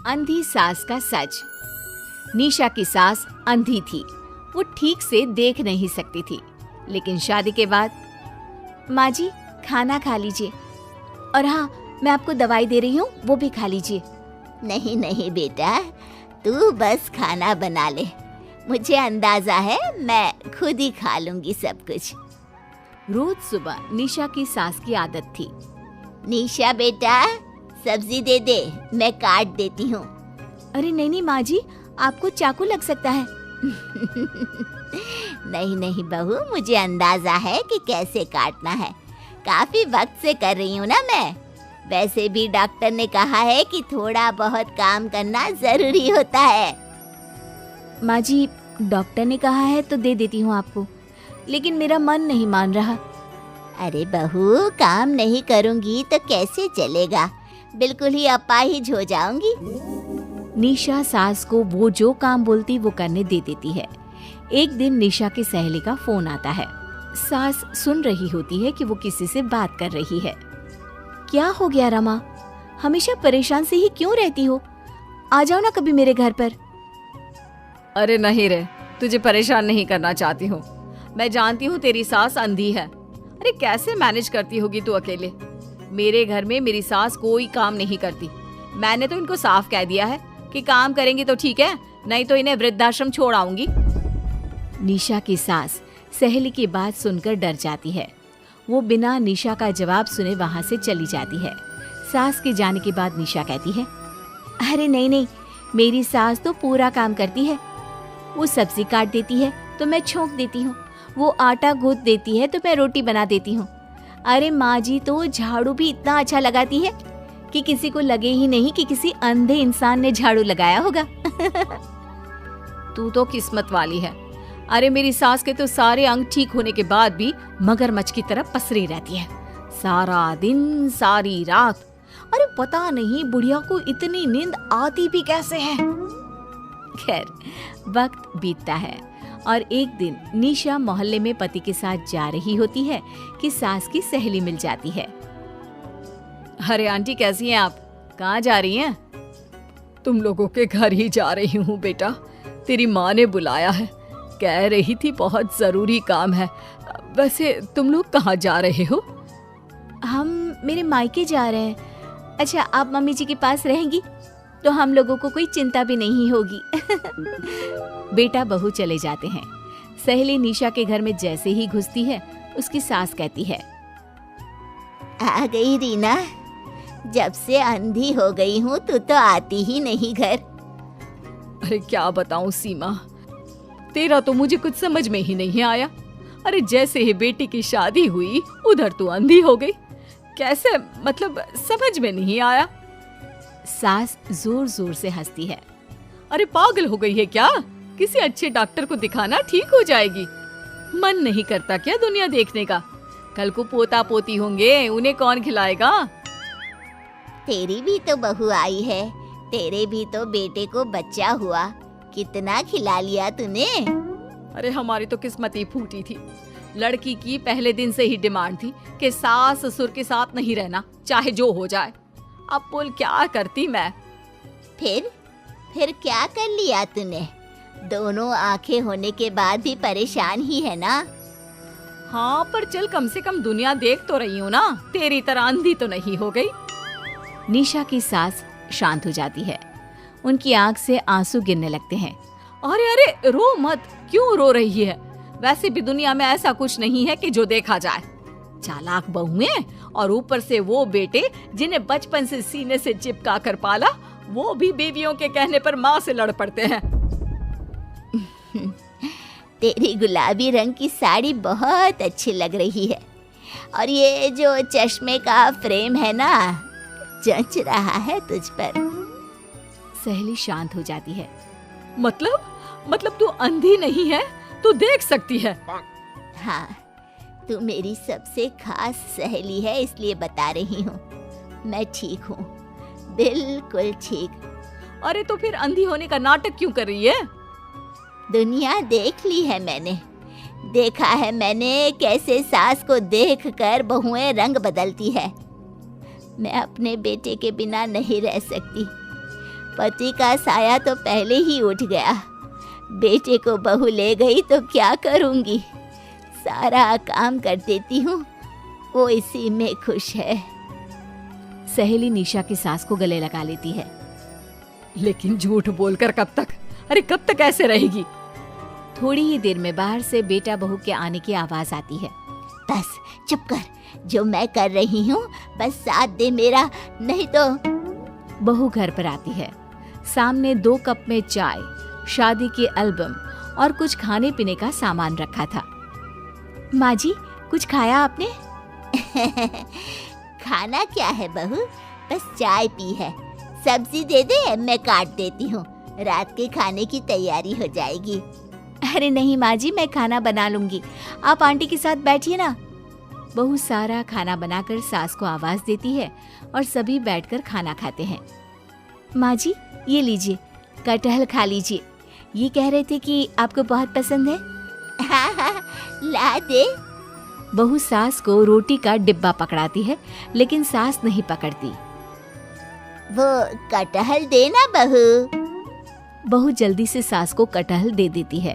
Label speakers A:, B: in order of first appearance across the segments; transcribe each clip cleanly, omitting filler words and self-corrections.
A: अंधी सास का सच। निशा की सास अंधी थी, वो ठीक से देख नहीं सकती थी, लेकिन शादी के बाद माँ जी खाना खा लीजिए, और हाँ मैं आपको दवाई दे रही हूँ, वो भी खा लीजिए।
B: नहीं नहीं बेटा, तू बस खाना बना ले, मुझे अंदाजा है मैं खुद ही खा लूंगी सब कुछ।
A: रोज सुबह निशा की सास की आदत थी।
B: निशा बेटा, सब्जी दे दे, मैं काट देती हूँ।
A: अरे नहीं नहीं माँ जी, आपको चाकू लग सकता है।
B: नहीं नहीं बहू, मुझे अंदाजा है कि कैसे काटना है, काफी वक्त से कर रही हूँ ना मैं। वैसे भी डॉक्टर ने कहा है कि थोड़ा बहुत काम करना जरूरी होता है।
A: माँ जी डॉक्टर ने कहा है तो दे देती हूँ आपको, लेकिन मेरा मन नहीं मान रहा।
B: अरे बहू, काम नहीं करूँगी तो कैसे चलेगा, बिल्कुल ही अपाहिज हो जाऊंगी।
A: निशा सास को वो जो काम बोलती वो करने दे देती है। एक दिन निशा की सहेली का फोन आता है। सास सुन रही होती है कि वो किसी से बात कर रही है। क्या हो गया रमा, हमेशा परेशान से ही क्यों रहती हो? आ जाओ ना कभी मेरे घर पर।
C: अरे नहीं रे, तुझे परेशान नहीं करना चाहती हूँ। मैं जानती हूँ तेरी सास अंधी है। अरे कैसे मैनेज करती होगी तू अकेले? मेरे घर में मेरी सास कोई काम नहीं करती। मैंने तो इनको साफ कह दिया है कि काम करेंगी तो ठीक है, नहीं तो इन्हें वृद्धाश्रम छोड़ आऊंगी।
A: निशा की सास सहेली की बात सुनकर डर जाती है। वो बिना निशा का जवाब सुने वहां से चली जाती है। सास के जाने के बाद निशा कहती है, अरे नहीं नहीं, मेरी सास तो पूरा काम करती है। वो सब्जी काट देती है तो मैं छोंक देती हूँ, वो आटा गूंथ देती है तो मैं रोटी बना देती हूँ। अरे माँ जी तो झाड़ू भी इतना अच्छा लगाती है कि किसी को लगे ही नहीं कि किसी अंधे इंसान ने झाड़ू लगाया होगा।
C: तू तो किस्मत वाली है। अरे मेरी सास के तो सारे अंग ठीक होने के बाद भी मगरमच्छ की तरह पसरी रहती है, सारा दिन सारी रात। अरे पता नहीं बुढ़िया को इतनी नींद आती भी कैसे है।
A: खैर वक्त बीतता है और एक दिन निशा मोहल्ले में पति के साथ जा रही होती है कि सास की सहेली मिल जाती है।
C: अरे आंटी कैसी हैं आप? कहाँ जा रही हैं? तुम लोगों के घर ही जा रही हूँ बेटा, तेरी माँ ने बुलाया है, कह रही थी बहुत जरूरी काम है। वैसे तुम लोग कहाँ जा रहे हो?
A: हम मेरे मायके जा रहे हैं। अच्छा आप मम्मी जी के पास रहेंगी तो हम लोगों को कोई चिंता भी नहीं होगी। बेटा बहू चले जाते हैं। सहेली निशा के घर में जैसे ही घुसती है उसकी सास कहती है,
B: आ गई रीना, जब से अंधी हो गई हूँ तू तो आती ही नहीं घर।
C: अरे क्या बताऊं सीमा, तेरा तो मुझे कुछ समझ में ही नहीं आया। अरे जैसे ही बेटी की शादी हुई उधर तू अंधी हो गई, कैसे? मतलब समझ में नहीं आया।
A: सास जोर जोर से हंसती है।
C: अरे पागल हो गई है क्या? किसी अच्छे डॉक्टर को दिखाना, ठीक हो जाएगी। मन नहीं करता क्या दुनिया देखने का? कल को पोता पोती होंगे, उन्हें कौन खिलाएगा?
B: तेरी भी तो बहू आई है, तेरे भी तो बेटे को बच्चा हुआ, कितना खिला लिया तूने।
C: अरे हमारी तो किस्मत ही फूटी थी। लड़की की पहले दिन से ही डिमांड थी कि सास ससुर के साथ नहीं रहना, चाहे जो हो जाए। अब बोल क्या करती मैं।
B: फिर क्या कर लिया तूने? दोनों आंखें होने के बाद भी परेशान ही है ना?
C: हाँ पर चल कम से कम दुनिया देख तो रही हूँ ना, तेरी तरह अंधी तो नहीं हो गई।
A: निशा की सास शांत हो जाती है। उनकी आंख से आंसू गिरने लगते हैं।
C: अरे अरे रो मत, क्यों रो रही है? वैसे भी दुनिया में ऐसा कुछ नहीं है कि जो देखा जाए। चालाक बहुएं और ऊपर से वो बेटे जिन्हें बचपन से सीने से चिपका कर पाला, वो भी बीवियों के कहने पर माँ से लड़ पड़ते हैं।
B: तेरी गुलाबी रंग की साड़ी बहुत अच्छी लग रही है, और ये जो चश्मे का फ्रेम है ना, जच रहा है तुझ पर।
A: सहेली शांत हो जाती है।
C: मतलब तू अंधी नहीं है, तू देख सकती है।
B: हाँ, तू मेरी सबसे खास सहेली है, इसलिए बता रही हूँ। मैं ठीक हूँ, बिल्कुल ठीक।
C: अरे तो फिर अंधी होने का नाटक क्यों कर रही है?
B: दुनिया देख ली है मैंने, देखा है मैंने कैसे सास को देखकर बहुएं रंग बदलती है। मैं अपने बेटे के बिना नहीं रह सकती। पति का साया तो पहले ही उठ गया, बेटे को बहू ले गई तो क्या करूँगी। सारा काम कर देती हूँ, वो इसी में खुश है।
A: सहेली निशा की सास को गले लगा लेती है।
C: लेकिन झूठ बोलकर कब तक? अरे कब तक ऐसे रहेगी?
A: थोड़ी ही देर में बाहर से बेटा बहू के आने की आवाज आती है।
B: बस चुप कर, जो मैं कर रही हूँ बस साथ दे मेरा, नहीं तो।
A: बहू घर पर आती है। सामने 2 कप में चाय, शादी की एल्बम और कुछ खाने पीने का सामान रखा था। माँ जी, कुछ खाया आपने?
B: खाना क्या है बहू, बस चाय पी है। सब्जी दे दे, मैं काट देती हूँ, रात के खाने की तैयारी हो जाएगी।
A: अरे नहीं माँ जी, मैं खाना बना लूंगी, आप आंटी के साथ बैठिए ना। बहू सारा खाना बनाकर सास को आवाज देती है और सभी बैठकर खाना खाते हैं। माँ जी, ये लीजिए, कटहल खा लीजिए, ये कह रहे थे कि आपको बहुत पसंद है।
B: हाँ हाँ, ला दे।
A: बहू सास को रोटी का डिब्बा पकड़ाती है, लेकिन सास नहीं पकड़ती।
B: वो कटहल देना बहू।
A: बहू जल्दी से सास को कटहल दे देती है।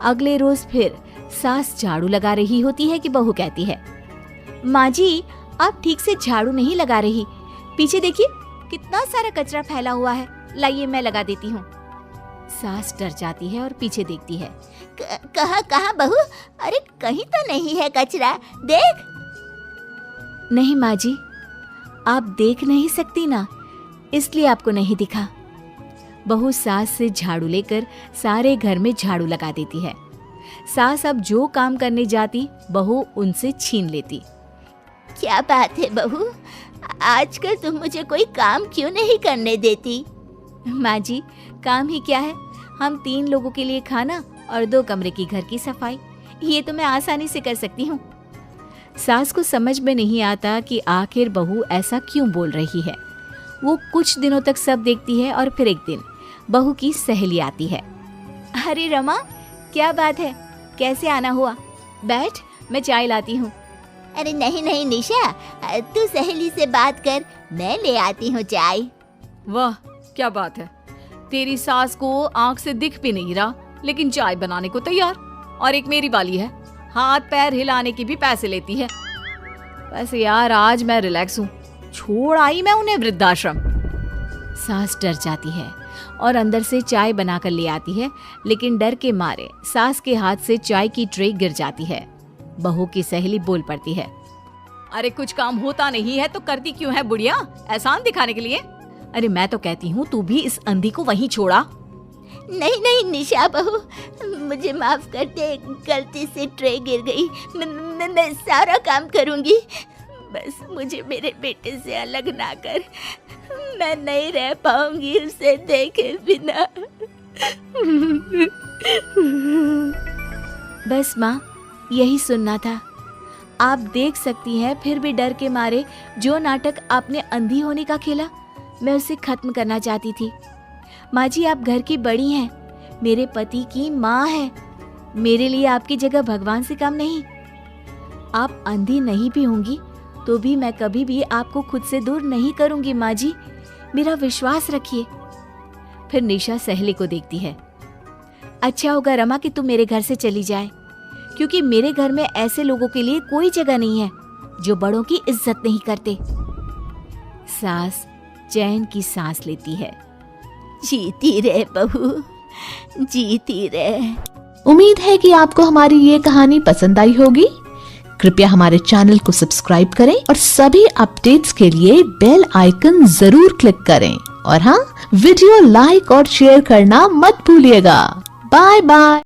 A: अगले रोज फिर सास झाड़ू लगा रही होती है कि बहू कहती है, माँ जी, आप ठीक से झाड़ू नहीं लगा रही, पीछे देखिए कितना सारा कचरा फैला हुआ है, लाइए मैं लगा देती हूँ। सास डर जाती है और पीछे देखती है।
B: कहाँ बहू? अरे कहीं तो नहीं है कचरा, देख।
A: नहीं माँ जी, आप देख नहीं सकती ना, इसलिए आपको नहीं दिखा। बहू सास से झाड़ू लेकर सारे घर में झाड़ू लगा देती है। सास अब जो काम करने जाती, बहू उनसे छीन लेती।
B: क्या बात है बहू, आजकल तुम मुझे कोई काम क्यों नहीं करने देती?
A: माँ जी, काम ही क्या है, हम 3 लोगों के लिए खाना और 2 कमरे की घर की सफाई, ये तो मैं आसानी से कर सकती हूँ। सास को समझ में नहीं आता कि आखिर बहू ऐसा क्यों बोल रही है। वो कुछ दिनों तक सब देखती है और फिर एक दिन बहू की सहेली आती है। अरे रमा, क्या बात है, कैसे आना हुआ? बैठ, मैं चाय लाती हूँ।
B: अरे नहीं नहीं निशा, तू सहेली से बात कर, मैं ले आती हूँ चाय।
C: वाह, क्या बात है, तेरी सास को आंख से दिख भी नहीं रहा, लेकिन चाय बनाने को तैयार। और एक मेरी वाली है, हाथ पैर हिलाने की भी पैसे लेती है। वैसे यार आज मैं रिलैक्स हूँ, छोड़ आई मैं उन्हें वृद्धाश्रम।
A: सास डर जाती है और अंदर से चाय बनाकर ले आती है, लेकिन डर के मारे सास के हाथ से चाय की ट्रे गिर जाती है। बहू की सहेली बोल पड़ती है,
C: अरे कुछ काम होता नहीं है तो करती क्यों है बुढ़िया, एहसान दिखाने के लिए?
A: अरे मैं तो कहती हूँ तू भी इस अंधी को वहीं छोड़ा।
B: नहीं नहीं निशा बहू, मुझे माफ कर दे, गलती से ट्रे गिर गई, मैं सारा काम करूँगी, बस मुझे मेरे बेटे से अलग ना कर, मैं नहीं रह पाऊंगी उसे देखे बिना।
A: बस माँ, यही सुनना था। आप देख सकती हैं, फिर भी डर के मारे जो नाटक आपने अंधी होने का खेला, मैं उसे खत्म करना चाहती थी। माँ जी, आप घर की बड़ी हैं, मेरे पति की माँ है, मेरे लिए आपकी जगह भगवान से कम नहीं। आप अंधी नहीं भी होंगी तो भी मैं कभी भी आपको खुद से दूर नहीं करूंगी माँ जी, मेरा विश्वास रखिए। फिर निशा सहेली को देखती है। अच्छा होगा रमा कि तुम मेरे घर से चली जाए, क्योंकि मेरे घर में ऐसे लोगों के लिए कोई जगह नहीं है जो बड़ों की इज्जत नहीं करते। सास चैन की सांस लेती है।
B: जीती रहे बहू, जीती रहे।
D: उम्मीद है कि आपको हमारी ये कहानी पसंद आई होगी। कृपया हमारे चैनल को सब्सक्राइब करें और सभी अपडेट्स के लिए बेल आइकन जरूर क्लिक करें। और हाँ, वीडियो लाइक और शेयर करना मत भूलिएगा। Bye bye.